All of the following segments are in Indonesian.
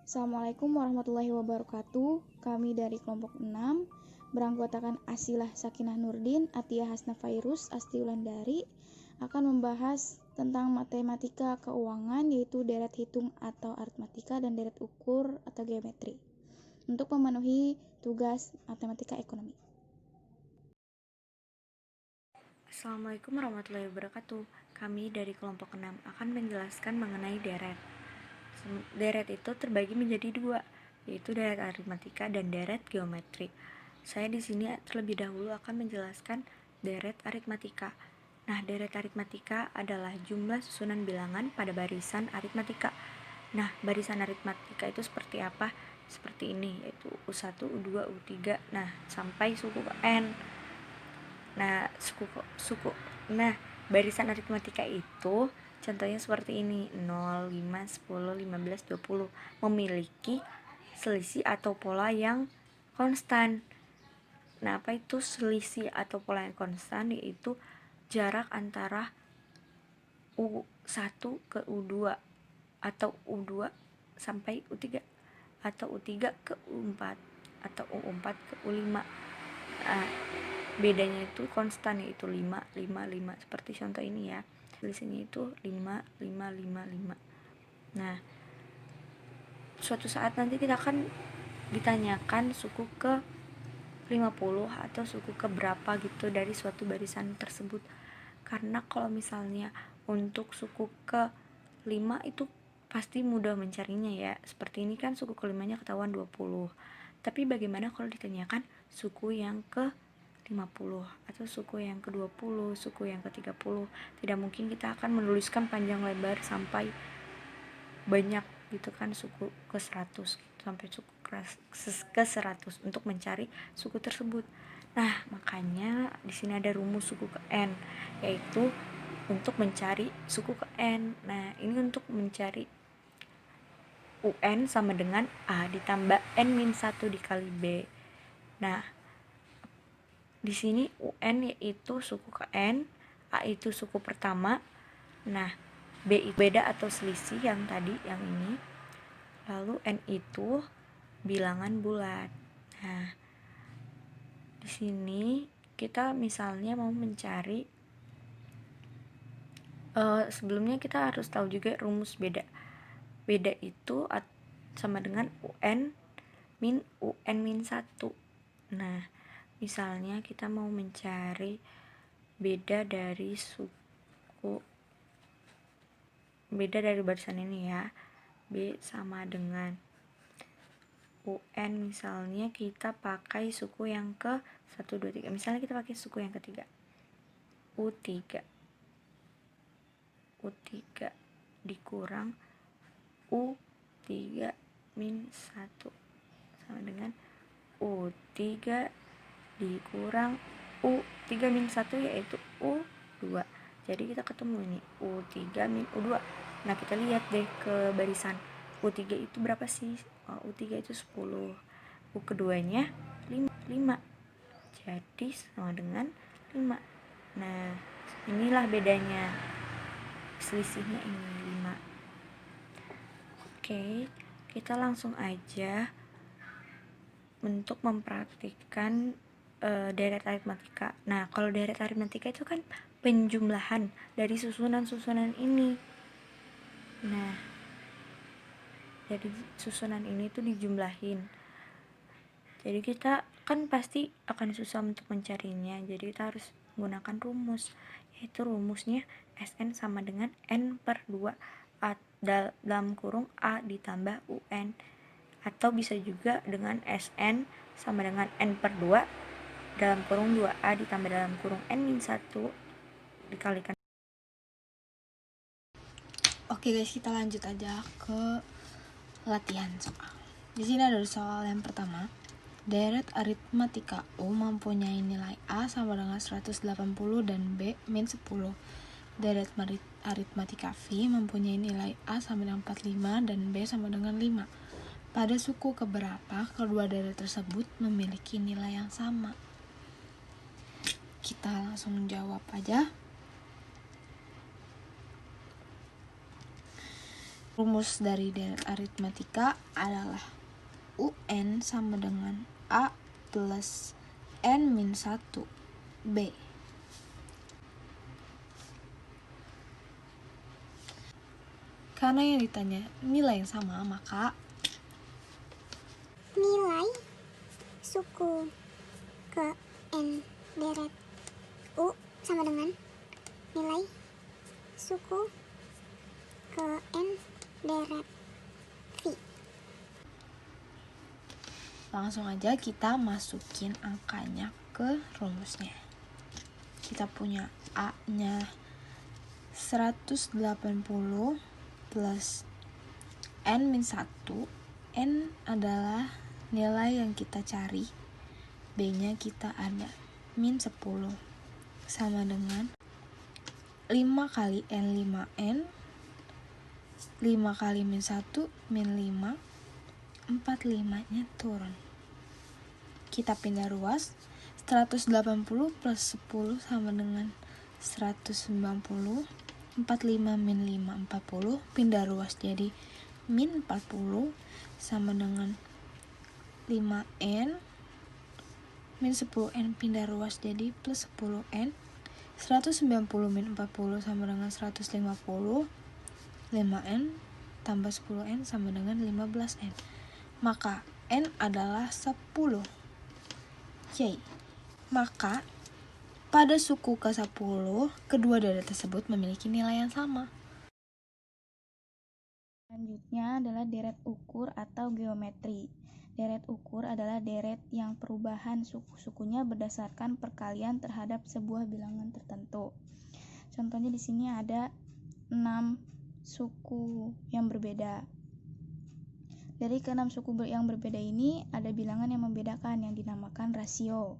Assalamualaikum warahmatullahi wabarakatuh. Kami dari kelompok 6 beranggotakan Asilah Sakinah Nurdin, Atia Hasna Fairus, Asti Wulandari akan membahas tentang matematika keuangan, yaitu deret hitung atau aritmatika dan deret ukur atau geometri untuk memenuhi tugas matematika ekonomi. Assalamualaikum warahmatullahi wabarakatuh. Kami dari kelompok 6 akan menjelaskan mengenai deret. Deret itu terbagi menjadi dua, yaitu deret aritmatika dan deret geometri. Saya di sini terlebih dahulu akan menjelaskan deret aritmatika. Nah, deret aritmatika adalah jumlah susunan bilangan pada barisan aritmatika. Nah, barisan aritmatika itu seperti apa? Seperti ini, yaitu U1, U2, U3, nah sampai suku N. Nah, barisan aritmatika itu contohnya seperti ini: 0, 5, 10, 15, 20 memiliki selisih atau pola yang konstan. Nah, apa itu selisih atau pola yang konstan? Yaitu jarak antara U1 ke U2 atau U2 sampai U3 atau U3 ke U4 atau U4 ke U5. Nah, bedanya itu konstan, yaitu 5, 5, 5. Seperti contoh ini ya. Selisihnya itu 5, 5, 5, 5. Nah, suatu saat nanti kita akan ditanyakan suku ke 50 atau suku ke berapa gitu dari suatu barisan tersebut. Karena kalau misalnya untuk suku ke 5 itu pasti mudah mencarinya ya. Seperti ini kan suku kelimanya ketahuan 20. Tapi bagaimana kalau ditanyakan suku yang ke 50 atau suku yang ke-20, suku yang ke-30? Tidak mungkin kita akan menuliskan panjang lebar sampai banyak gitu kan, suku ke 100 sampai suku ke 100 untuk mencari suku tersebut. Nah, makanya di sini ada rumus suku ke N, yaitu untuk mencari suku ke N. Nah, ini untuk mencari UN sama dengan A ditambah N-1 dikali B. Nah, di sini UN yaitu suku ke N, A itu suku pertama. Nah, B itu beda atau selisih yang tadi, yang ini. Lalu N itu bilangan bulat. Nah, di sini kita misalnya mau mencari sebelumnya kita harus tahu juga rumus beda. Beda itu sama dengan UN min UN min 1. Nah, misalnya kita mau mencari beda dari barisan ini ya. B sama dengan UN, misalnya kita pakai suku yang ke 1, 2, 3. Misalnya kita pakai suku yang ketiga, U3 dikurang U3 min 1 sama dengan U3 dikurang U3 min 1, yaitu U2. Jadi kita ketemu ini U3 min U2. Nah, kita lihat deh ke barisan U3 itu berapa sih? U3 itu 10. U keduanya 5. Jadi sama dengan 5. Nah, inilah bedanya. Selisihnya ini 5. Oke, kita langsung aja untuk mempraktikkan deret aritmatika. Nah, kalau deret aritmatika itu kan penjumlahan dari susunan-susunan ini. Nah, dari susunan ini tuh dijumlahin. Jadi kita kan pasti akan susah untuk mencarinya. Jadi kita harus menggunakan rumus, yaitu rumusnya SN sama dengan N/2 dalam kurung A ditambah UN. Atau bisa juga dengan SN sama dengan N/2 dalam kurung 2A ditambah dalam kurung N-1 dikalikan. Oke guys, kita lanjut aja ke latihan soal. Di sini ada soal yang pertama. Deret aritmatika U mempunyai nilai A sama dengan 180 dan B min 10. Deret aritmatika V mempunyai nilai A sama dengan 45 dan B sama dengan 5. Pada suku keberapa kedua deret tersebut memiliki nilai yang sama? Kita langsung jawab aja. Rumus dari deret aritmatika adalah UN sama dengan A plus N-1 B. Karena yang ditanya nilai yang sama, maka nilai suku ke N deret U sama dengan nilai suku ke N deret V. langsung aja kita masukin angkanya ke rumusnya. Kita punya A-nya 180 plus N-1. N adalah nilai yang kita cari. B-nya kita ada min 10 sama dengan 5 kali N5N, 5 kali min 1 min 5, 45 nya turun. Kita pindah ruas, 180 plus 10 sama dengan 190, 45 min 5, 40, pindah ruas jadi min 40 sama dengan 5N, min 10N pindah ruas jadi plus 10N, 190 min 40 sama dengan 150, 5N tambah 10N sama dengan 15N. Maka N adalah 10. Yay. Maka pada suku ke-10, kedua deret tersebut memiliki nilai yang sama. Selanjutnya adalah deret ukur atau geometri. Deret ukur adalah deret yang perubahan suku-sukunya berdasarkan perkalian terhadap sebuah bilangan tertentu. Contohnya di sini ada 6 suku yang berbeda. Dari ke-6 suku yang berbeda ini ada bilangan yang membedakan yang dinamakan rasio.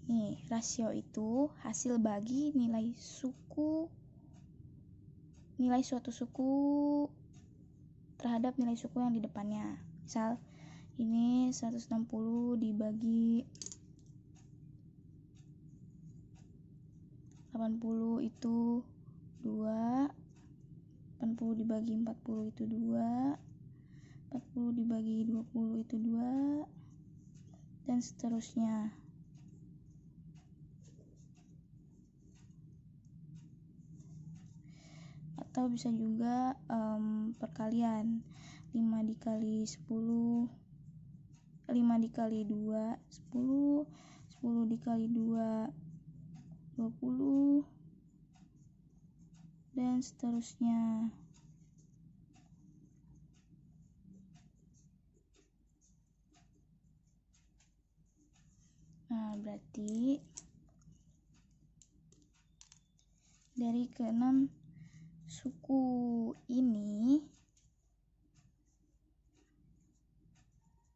Nih, rasio itu hasil bagi nilai suatu suku terhadap nilai suku yang di depannya. Misal ini 160 dibagi 80 itu 2, 80 dibagi 40 itu 2, 40 dibagi 20 itu 2, dan seterusnya. Atau bisa juga perkalian 5 dikali 10, 5 dikali 2 10, 10 dikali 2 20, dan seterusnya. Nah, berarti dari ke-6 suku ini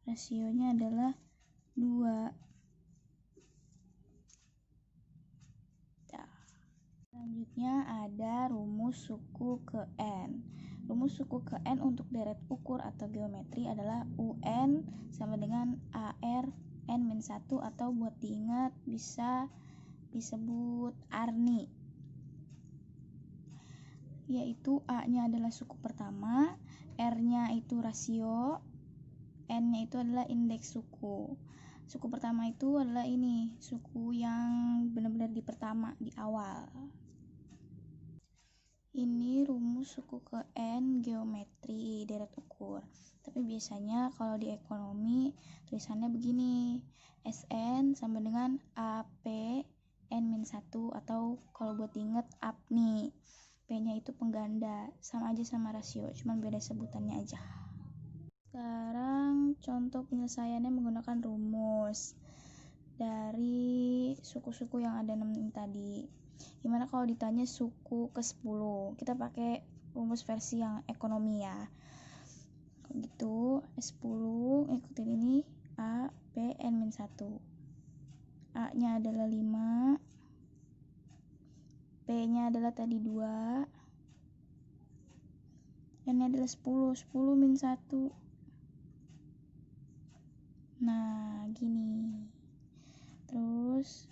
rasionya adalah 2. Selanjutnya ada rumus suku ke N. Rumus suku ke N untuk deret ukur atau geometri adalah UN sama dengan AR N-1 atau buat diingat bisa disebut ARNI, yaitu A-nya adalah suku pertama, R-nya itu rasio, N-nya itu adalah indeks suku. Suku pertama itu adalah ini, suku yang benar-benar di pertama, di awal. Ini rumus suku ke N geometri deret ukur. Tapi biasanya kalau di ekonomi tulisannya begini, SN sama dengan AP N-1 atau kalau buat diinget APNI. P-nya itu pengganda, sama aja sama rasio, cuman beda sebutannya aja. Sekarang contoh penyelesaiannya menggunakan rumus dari suku-suku yang ada 6 ini tadi. Gimana kalau ditanya suku ke-10? Kita pakai rumus versi yang ekonomi ya. Kalau gitu, S10 ikutin ini A, B, N-1. A-nya adalah 5, P-nya adalah tadi 2, N-nya adalah 10, 10 min 1. Nah, gini. Terus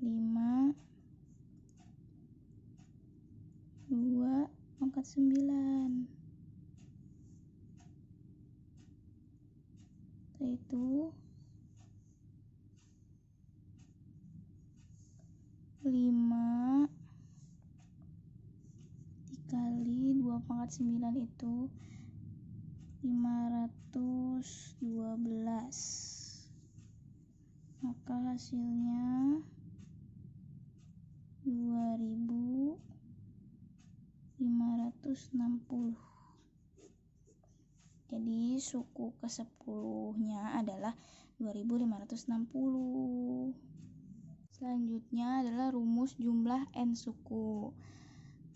5, 2, pangkat 9. Yaitu 5 dikali 2 pangkat 9 itu 512. Maka hasilnya 2560. Jadi suku ke-10-nya adalah 2560. Selanjutnya adalah rumus jumlah n suku.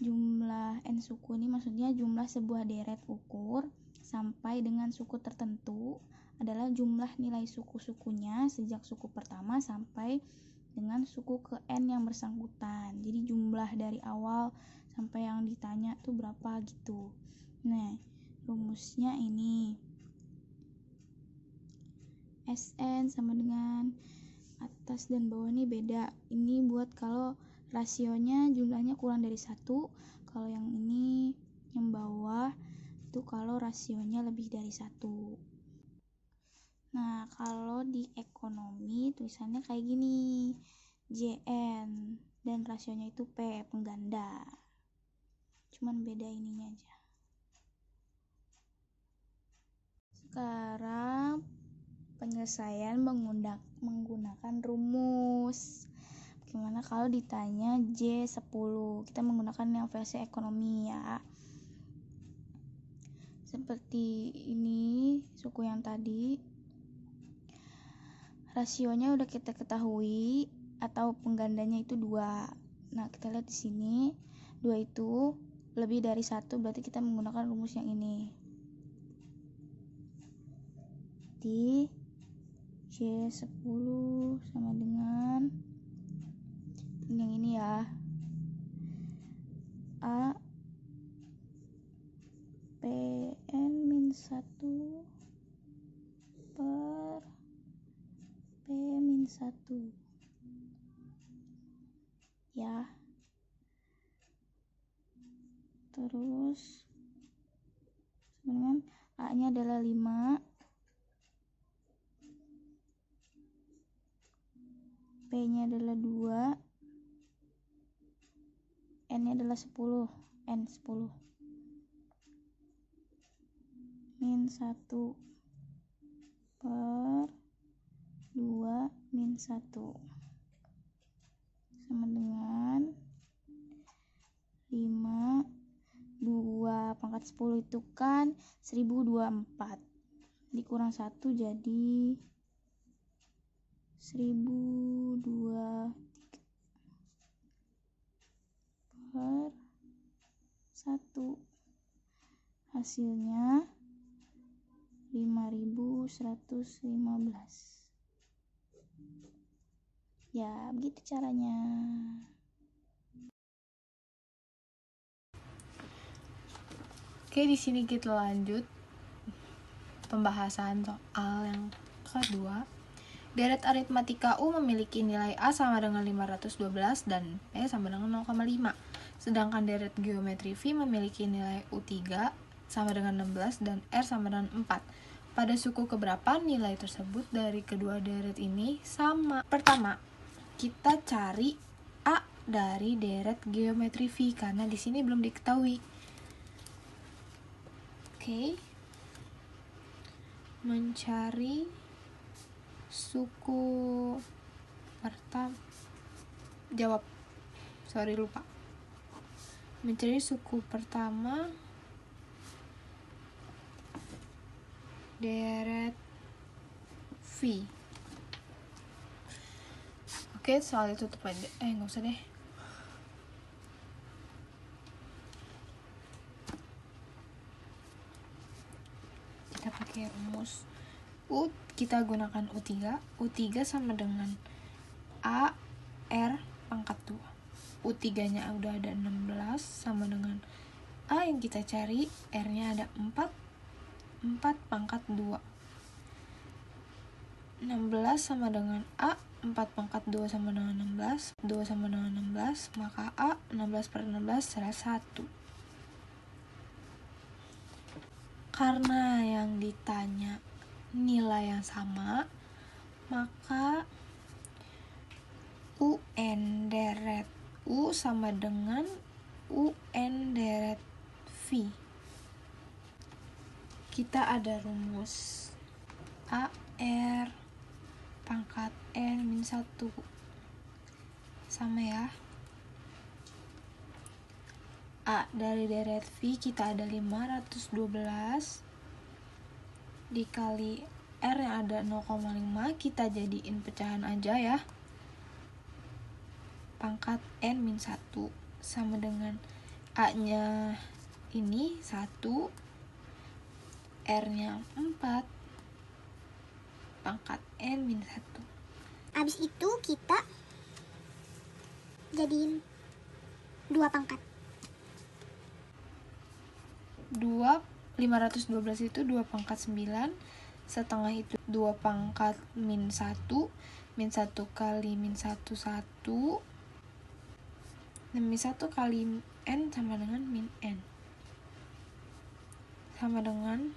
Jumlah n suku ini maksudnya jumlah sebuah deret ukur sampai dengan suku tertentu adalah jumlah nilai suku-sukunya sejak suku pertama sampai dengan suku ke n yang bersangkutan. Jadi jumlah dari awal sampai yang ditanya tuh berapa gitu. Nah, rumusnya ini Sn sama dengan atas dan bawah ini beda. Ini buat kalau rasionya jumlahnya kurang dari 1. Kalau yang ini yang bawah itu kalau rasionya lebih dari 1. Nah, kalau di ekonomi tulisannya kayak gini, JN, dan rasionya itu P, pengganda. Cuman beda ininya aja. Sekarang penyelesaian menggunakan rumus. Bagaimana kalau ditanya J10? Kita menggunakan yang versi ekonomi ya. Seperti ini suku yang tadi. Rasionya udah kita ketahui atau penggandanya itu 2. Nah, kita lihat di sini 2 itu lebih dari 1, berarti kita menggunakan rumus yang ini. Di J10 sama dengan yang ini ya, A PN-1 per P-1 ya. Terus dengan A nya adalah 5, P nya adalah 2, N nya adalah 10, N 10 min 1 per 2 min 1 sama dengan 5. 2 pangkat 10 itu kan 1024, dikurang 1 jadi 1023 per 1. Hasilnya 5115. Ya, begitu caranya. Oke, di sini kita lanjut pembahasan soal yang kedua. Deret aritmatika U memiliki nilai A sama dengan 512 dan P sama dengan 0,5. Sedangkan deret geometri V memiliki nilai U3 sama dengan 16 dan R sama dengan 4. Pada suku keberapa nilai tersebut dari kedua deret ini sama? Pertama, kita cari A dari deret geometri V karena di sini belum diketahui. Oke. Mencari suku pertama. Lupa. Mencari suku pertama deret V. Oke, soal itu tutup aja. Nggak usah deh. Kita pakai rumus kita gunakan U3 sama dengan A R pangkat 2. U3 nya udah ada 16 sama dengan A yang kita cari, R nya ada 4 pangkat 2. 16 sama dengan A, 4 pangkat 2 sama dengan 16, 2 sama dengan 16, maka A 16 per 16 adalah 1. Karena yang ditanya nilai yang sama, maka UN deret U sama dengan UN deret V. Kita ada rumus AR pangkat N min 1 sama ya. A dari deret V kita ada 512 dikali R yang ada 0,5, kita jadiin pecahan aja ya. Pangkat N min 1 sama dengan A nya ini 1, R nya 4, pangkat N min 1. Abis itu kita jadiin 2 pangkat. 512 itu 2 pangkat 9, setengah itu 2 pangkat min 1, min 1 kali min 1 1, dan min 1 kali N sama dengan min N, sama dengan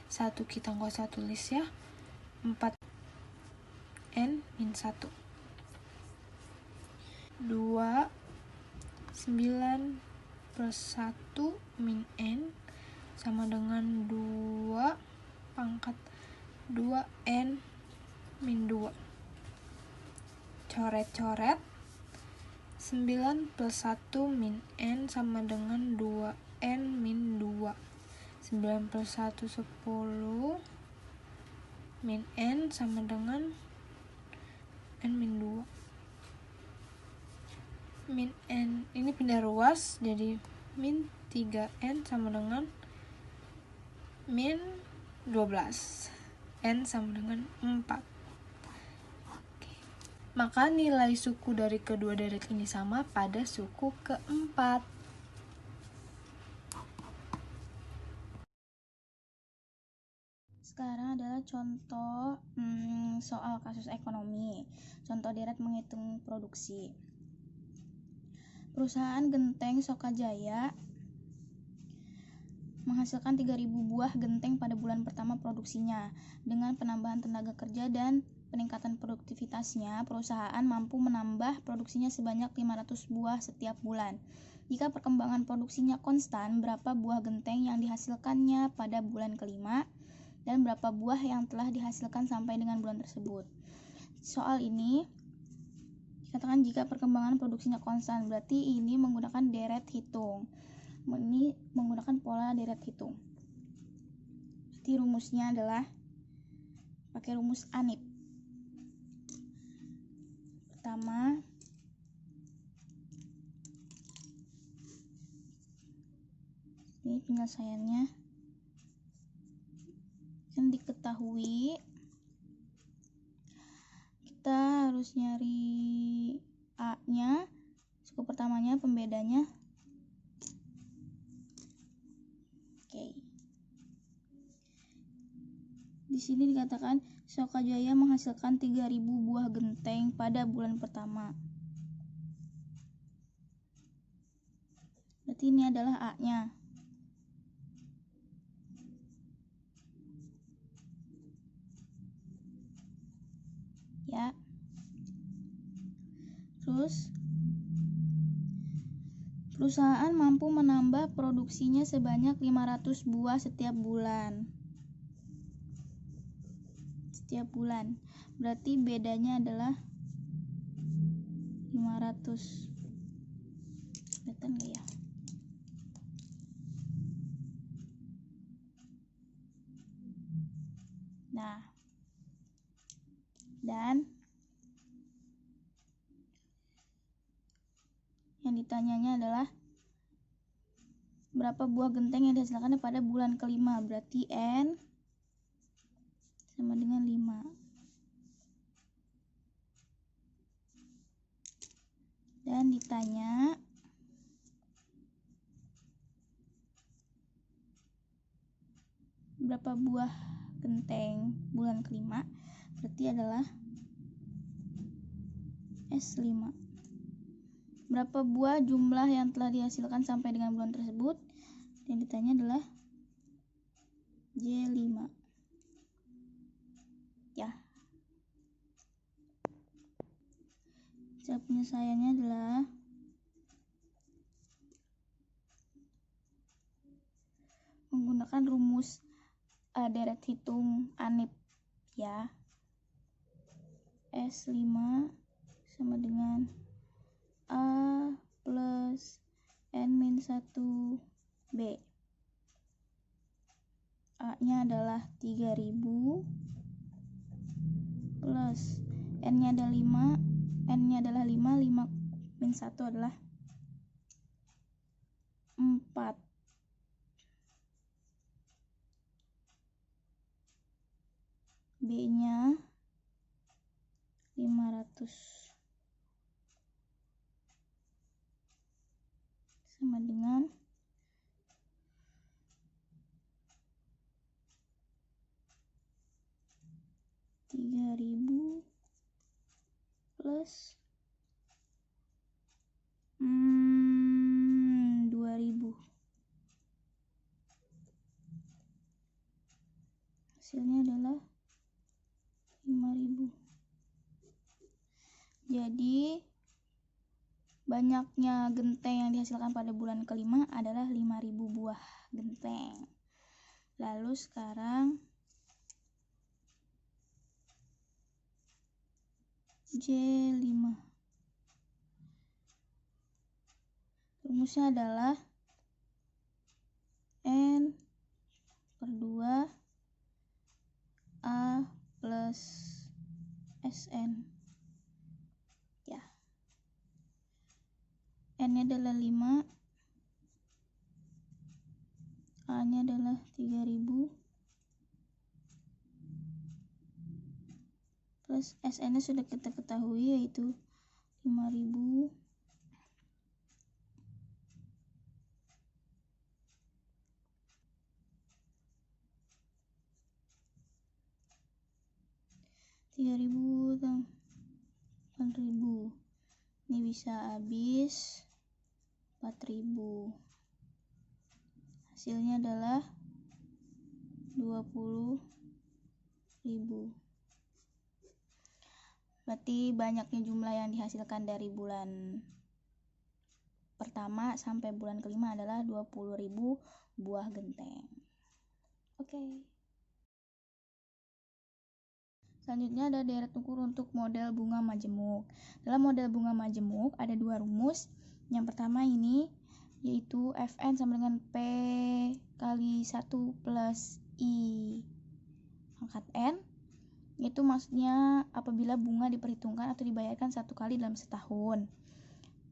1 kita nggak usah tulis ya, 4 N min 1. 2 9 plus 1 min N sama dengan 2 pangkat 2N min 2. Coret-coret, 9 plus 1 min N sama dengan 2N min 2. 9 plus 1 10 min N sama dengan N min 2. Min N ini pindah ruas jadi min 3N sama dengan min 12. N sama dengan 4. Oke. Maka nilai suku dari kedua deret ini sama pada suku keempat. Sekarang adalah contoh soal kasus ekonomi. Contoh deret menghitung produksi. Perusahaan genteng Sokajaya menghasilkan 3.000 buah genteng pada bulan pertama produksinya. Dengan penambahan tenaga kerja dan peningkatan produktivitasnya, perusahaan mampu menambah produksinya sebanyak 500 buah setiap bulan. Jika perkembangan produksinya konstan, berapa buah genteng yang dihasilkannya pada bulan kelima, dan berapa buah yang telah dihasilkan sampai dengan bulan tersebut. Soal ini dikatakan jika perkembangan produksinya konstan, berarti ini menggunakan deret hitung. Ini menggunakan pola deret hitung. Jadi rumusnya adalah pakai rumus ANIP. Pertama, ini penyelesaiannya. Yang diketahui kita harus nyari A-nya, suku pertamanya, pembedanya. Oke. Di sini dikatakan Sokajaya menghasilkan 3.000 buah genteng pada bulan pertama. Berarti ini adalah A-nya. Ya. Terus perusahaan mampu menambah produksinya sebanyak 500 buah setiap bulan. Berarti bedanya adalah 500. Kelihatan enggak ya? Nah. Dan yang ditanyanya adalah berapa buah genteng yang dihasilkan pada bulan kelima. Berarti N sama dengan 5. Dan ditanya berapa buah genteng bulan kelima, berarti adalah S5. Berapa buah jumlah yang telah dihasilkan sampai dengan bulan tersebut? Yang ditanya adalah J5 ya. Cara penyelesaiannya adalah menggunakan rumus deret hitung ANIP ya. S5 sama dengan A plus N-1B. A-nya adalah 3000 plus N-nya adalah 5, N-nya adalah 5, 5 min 1 adalah 4. B-nya 500 sama dengan 3000 plus 2000. Hasilnya adalah 5000. Jadi banyaknya genteng yang dihasilkan pada bulan kelima adalah 5000 buah genteng. Lalu sekarang J5. Rumusnya adalah N per 2 A plus SN ya. N-nya adalah 5, A-nya adalah 3000 plus SN-nya sudah kita ketahui yaitu 5000 3000 tambah 4000. Ini bisa habis 4000. Hasilnya adalah 20.000. Berarti banyaknya jumlah yang dihasilkan dari bulan pertama sampai bulan kelima adalah 20.000 buah genteng. Oke. Selanjutnya ada deret ukur untuk model bunga majemuk. Dalam model bunga majemuk ada dua rumus. Yang pertama ini yaitu Fn sama dengan P kali 1 plus I pangkat N. Itu maksudnya apabila bunga diperhitungkan atau dibayarkan satu kali dalam setahun.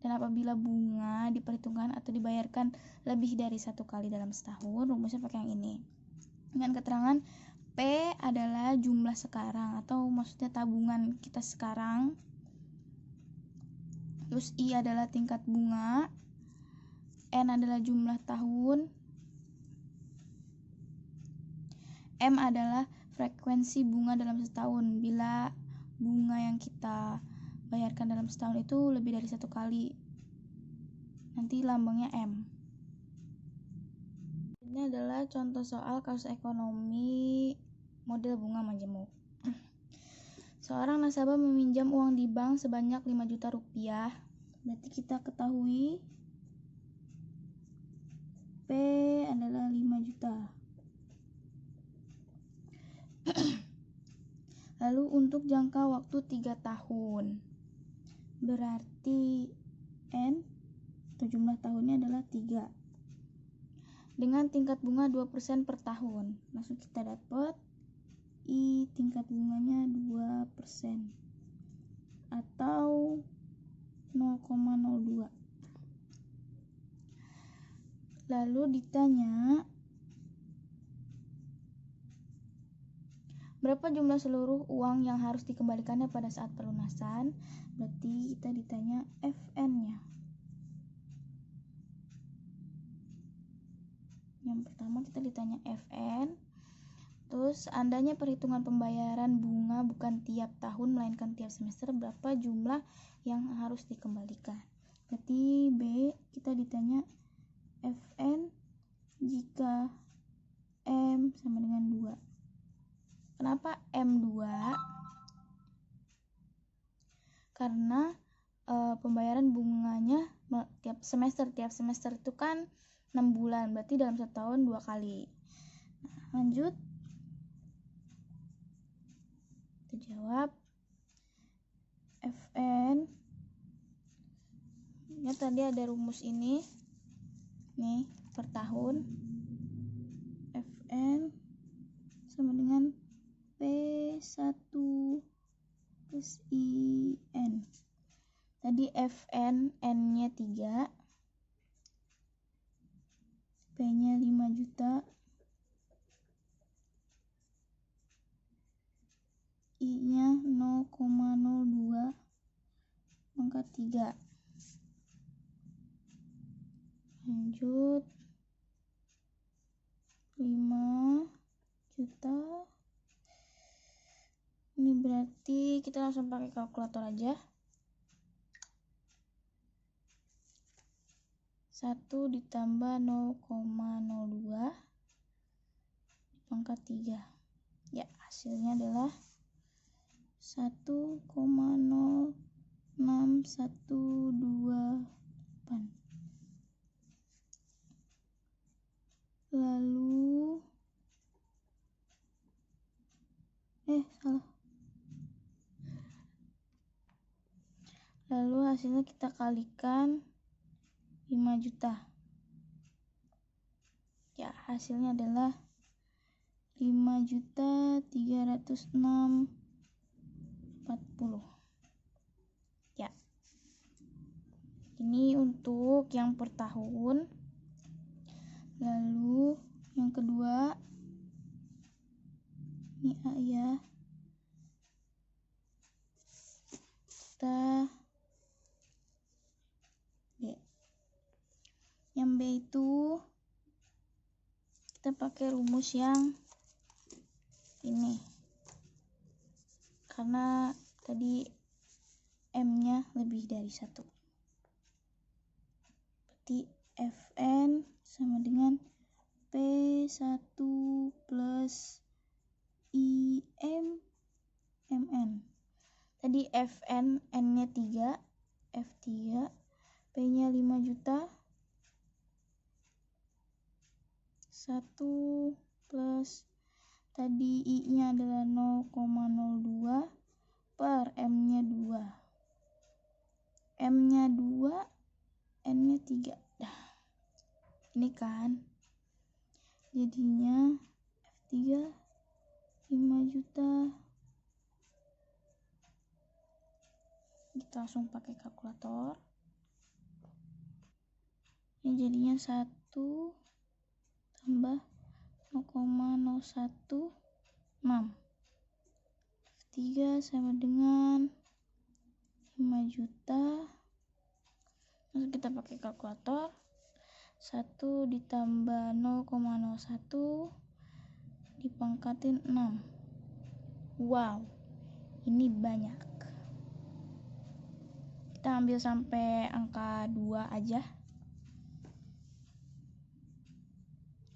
Dan apabila bunga diperhitungkan atau dibayarkan lebih dari satu kali dalam setahun, rumusnya pakai yang ini. Dengan keterangan P adalah jumlah sekarang atau maksudnya tabungan kita sekarang. Terus I adalah tingkat bunga. N adalah jumlah tahun. M adalah frekuensi bunga dalam setahun. Bila bunga yang kita bayarkan dalam setahun itu lebih dari satu kali, nanti lambangnya M. Ini adalah contoh soal kasus ekonomi model bunga majemuk. Seorang nasabah meminjam uang di bank sebanyak 5 juta rupiah. Berarti kita ketahui P adalah 5 juta. Lalu untuk jangka waktu 3 tahun, berarti N atau jumlah tahunnya adalah 3 dengan tingkat bunga 2% per tahun. Langsung kita dapat I tingkat bunganya 2% atau 0,02. Lalu ditanya berapa jumlah seluruh uang yang harus dikembalikannya pada saat pelunasan. Berarti kita ditanya Fn-nya. Yang pertama kita ditanya Fn. Terus seandainya perhitungan pembayaran bunga bukan tiap tahun melainkan tiap semester, berapa jumlah yang harus dikembalikan. Berarti B kita ditanya Fn jika M sama dengan Kenapa M2? Karena pembayaran bunganya tiap semester itu kan 6 bulan, berarti dalam 1 tahun 2 kali. Nah, lanjut. Kita jawab Fn. Ya, tadi ada rumus ini nih per tahun. Fn sama dengan P1 plus IN. Tadi Fn, N-nya 3, P-nya 5 juta, I-nya 0,02 pangkat 3. Lanjut. 5 juta. Ini berarti kita langsung pakai kalkulator aja. 1 ditambah 0,02 pangkat 3. Ya, hasilnya adalah 1,06128. Lalu salah. Lalu hasilnya kita kalikan 5 juta. Ya, hasilnya adalah 5.306.40. Ya. Ini untuk yang per tahun. Lalu yang kedua, ini A ya. Kita B. Yang B itu kita pakai rumus yang ini. Karena tadi M-nya lebih dari 1. Berarti Fn sama dengan P1 plus IM MN. Tadi Fn, N-nya 3, F3, P-nya 5 juta, 1 plus tadi I-nya adalah 0,02 per M-nya 2. M-nya 2, N-nya 3. Nah, ini kan jadinya F3 5 juta. Kita langsung pakai kalkulator. Ini jadinya 1 tambah 0,016. F3 sama dengan 5 juta. Langsung kita pakai kalkulator. 1 ditambah 0,01 dipangkatin 6. Wow, ini banyak. Kita ambil sampai angka 2 aja.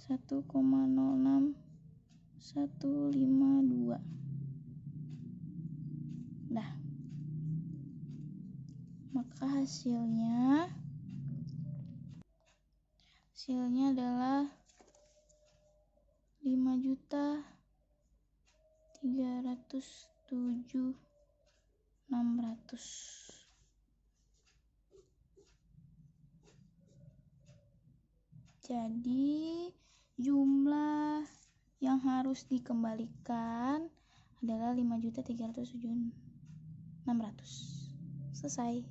1,06152. Nah, maka hasilnya adalah 5.307.600. Jadi jumlah yang harus dikembalikan adalah 5.307.600. Selesai.